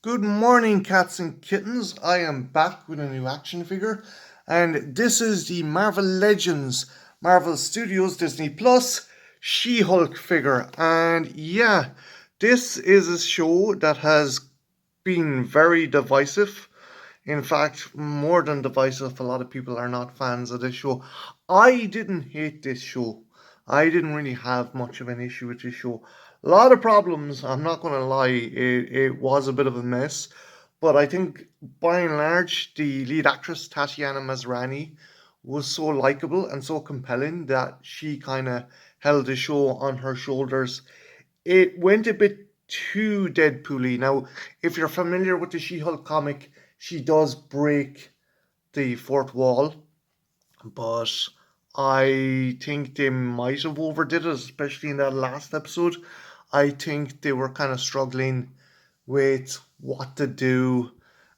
Good morning, cats and kittens. I am back with a new action figure, and this is the Marvel Legends, Marvel Studios Disney Plus She Hulk figure. And yeah, this is a show that has been very divisive. In fact, more than divisive, a lot of people are not fans of this show. I didn't hate this show. I didn't really have much of an issue with this show. A lot of problems, I'm not going to lie, it was a bit of a mess. But I think by and large, the lead actress, Tatiana Maslany, was so likable and so compelling that she kind of held the show on her shoulders. It went a bit too Deadpool-y. Now, if you're familiar with the She-Hulk comic, she does break the fourth wall, but I think they might have overdid it, especially in that last episode. I think they were kind of struggling with what to do,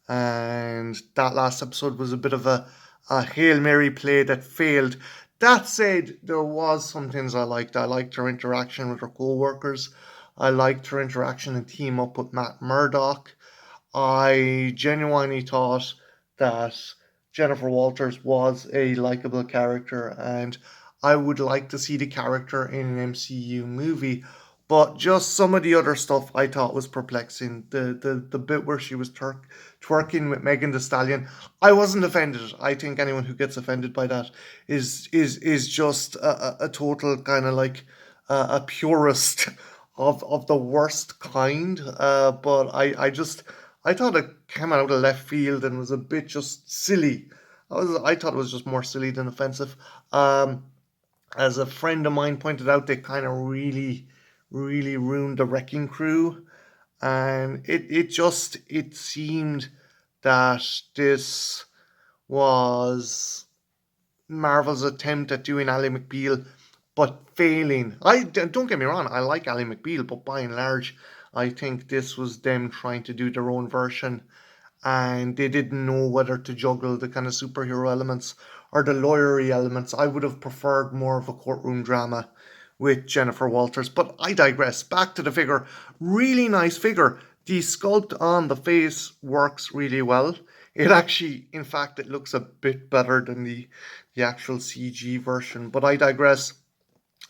and that last episode was a bit of a Hail Mary play that failed. That said, there was some things I liked. I liked her interaction with her co-workers. I liked her interaction and team up with Matt Murdock. I genuinely thought that Jennifer Walters was a likable character, and I would like to see the character in an MCU movie. But just some of the other stuff I thought was perplexing. The bit where she was twerking with Megan Thee Stallion, I wasn't offended. I think anyone who gets offended by that is just a total kind of like a purist of the worst kind. But I thought it came out of left field and was a bit just silly. I thought it was just more silly than offensive. Um, as a friend of mine pointed out, they kind of really ruined the Wrecking Crew, and it seemed that this was Marvel's attempt at doing Ally McBeal, but failing. I don't get me wrong, I like Ally McBeal, but by and large, I think this was them trying to do their own version, and they didn't know whether to juggle the kind of superhero elements or the lawyery elements. I would have preferred more of a courtroom drama with Jennifer Walters, but I digress. Back to the figure. Really nice figure. The sculpt on the face works really well. It actually, in fact, it looks a bit better than the actual CG version, but I digress.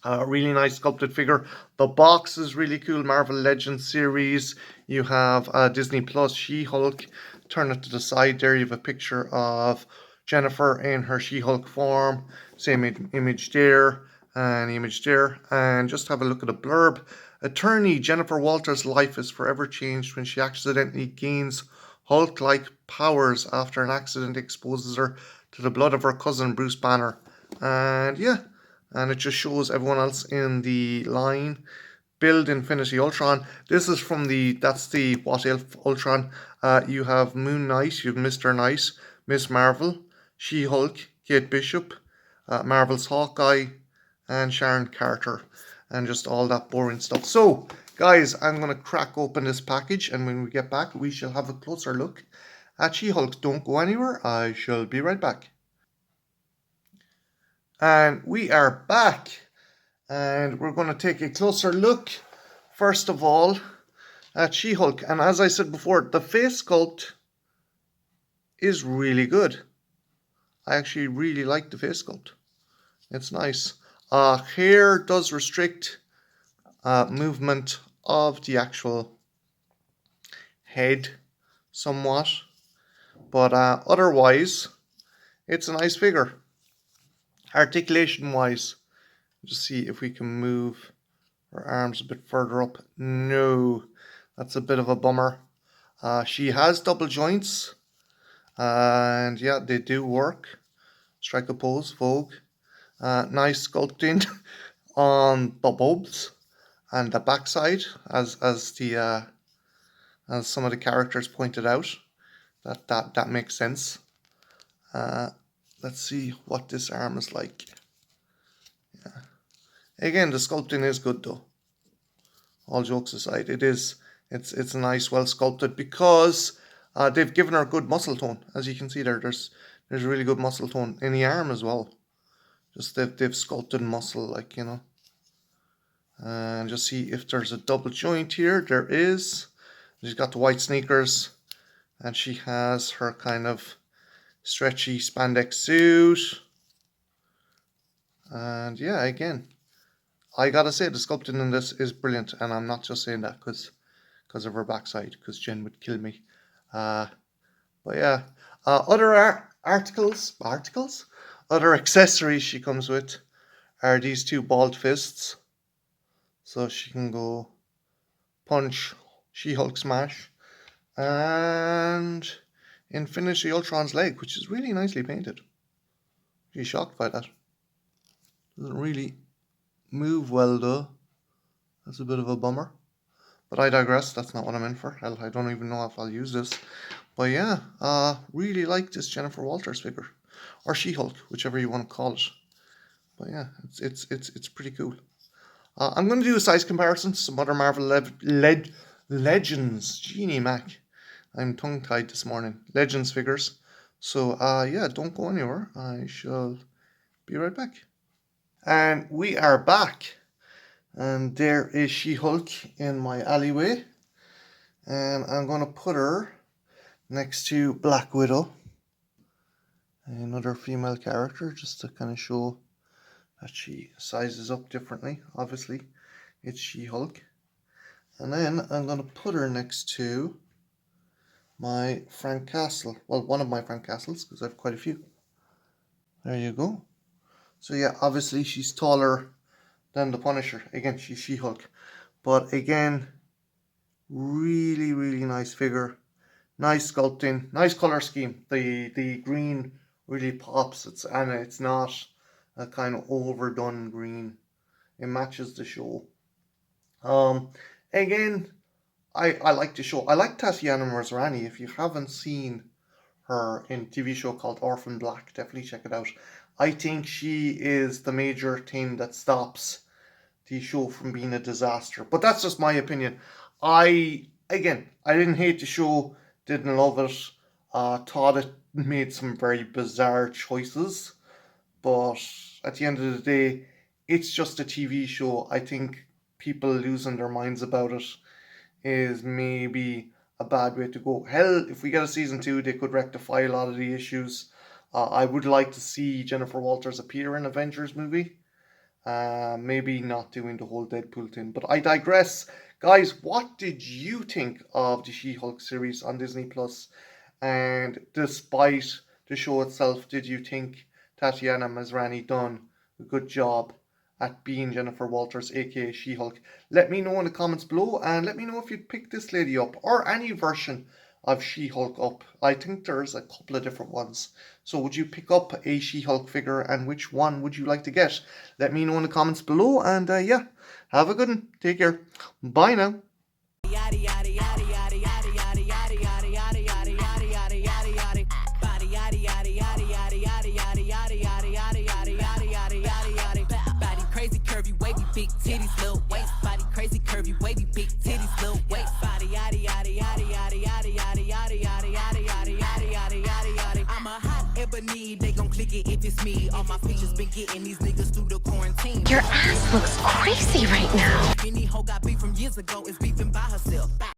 Really nice sculpted figure. The box is really cool. Marvel Legends series. You have Disney Plus She Hulk. Turn it to the side there. You have a picture of Jennifer in her She Hulk form. Same image there and image there. And just have a look at the blurb. Attorney Jennifer Walters' life is forever changed when she accidentally gains Hulk like powers after an accident exposes her to the blood of her cousin Bruce Banner. And yeah, and it just shows everyone else in the line. Build Infinity Ultron. This is from that's the What If Ultron. You have Moon Knight, you have Mr. Knight, Miss Marvel, She Hulk, Kate Bishop, Marvel's Hawkeye, and Sharon Carter, and just all that boring stuff. So, guys, I'm going to crack open this package, and when we get back, we shall have a closer look at She Hulk. Don't go anywhere, I shall be right back. And we are back. And we're going to take a closer look, first of all, at She Hulk. And as I said before, the face sculpt is really good. I actually really like the face sculpt. It's nice. Hair does restrict movement of the actual head somewhat, but otherwise, it's a nice figure. Articulation wise, just see if we can move her arms a bit further up. No, that's a bit of a bummer. She has double joints, and yeah, they do work. Strike a pose, Vogue. Nice sculpting on the bulbs and the backside, as some of the characters pointed out. That makes sense. Uh, let's see what this arm is like. Yeah. Again, the sculpting is good though. All jokes aside, it's nice, well sculpted because they've given her good muscle tone. As you can see there, there's really good muscle tone in the arm as well. Just they've sculpted muscle, like, and just see if there's a double joint here. There is, She's got the white sneakers, and she has her kind of stretchy spandex suit. And yeah, again, I gotta say the sculpting in this is brilliant, and I'm not just saying that because of her backside, because Jen would kill me. But yeah, other other accessories she comes with are these two bald fists, so she can go punch She-Hulk smash, and Infinity Ultron's leg, which is really nicely painted. She's shocked by that. Doesn't really move well though. That's a bit of a bummer. But I digress, that's not what I'm in for. Hell, I don't even know if I'll use this. But yeah, really like this Jennifer Walters figure. Or She-Hulk, whichever you want to call it. But yeah, it's pretty cool. I'm going to do a size comparison to some other Marvel Legends. Genie Mac. I'm tongue-tied this morning. Legends figures. So yeah, don't go anywhere. I shall be right back. And we are back. And there is She-Hulk in my alleyway. And I'm going to put her next to Black Widow. Another female character, just to kind of show that she sizes up differently. Obviously, it's She-Hulk. And then I'm going to put her next to my Frank Castle. Well, one of my Frank Castles, because I have quite a few. There you go. So yeah, obviously she's taller than the Punisher. Again, she's She-Hulk. But again, really, really nice figure. Nice sculpting. Nice color scheme. The green really pops. It's not a kind of overdone green. It matches the show. Again, I like the show. I like Tatiana Maslany. If you haven't seen her in a TV show called Orphan Black, definitely check it out. I think she is the major thing that stops the show from being a disaster. But that's just my opinion. I didn't hate the show, didn't love it. Thought it made some very bizarre choices. But at the end of the day, it's just a TV show. I think people losing their minds about it is maybe a bad way to go. Hell, if we get a season 2, they could rectify a lot of the issues. I would like to see Jennifer Walters appear in Avengers movie. Maybe not doing the whole Deadpool thing. But I digress. Guys, what did you think of the She-Hulk series on Disney Plus? And despite the show itself, did you think Tatiana Maslany done a good job at being Jennifer Walters, aka She-Hulk? Let me know in the comments below, and let me know if you'd pick this lady up or any version of She-Hulk up. I think there's a couple of different ones. So would you pick up a She-Hulk figure, and which one would you like to get? Let me know in the comments below, and yeah, have a good one. Take care. Bye now. Big titties, little waist, body crazy, curvy, wavy, big titties, little waist, body, yada, yada, yada, yada, yada, yada, yada, yada, yada, yada, yada, yada, yada, yada. I'm a hot ebony, they gon' click it if it's me. All my pictures been getting these niggas through the quarantine. Your ass looks crazy right now. Any hoe got beef from years ago is beefing by herself.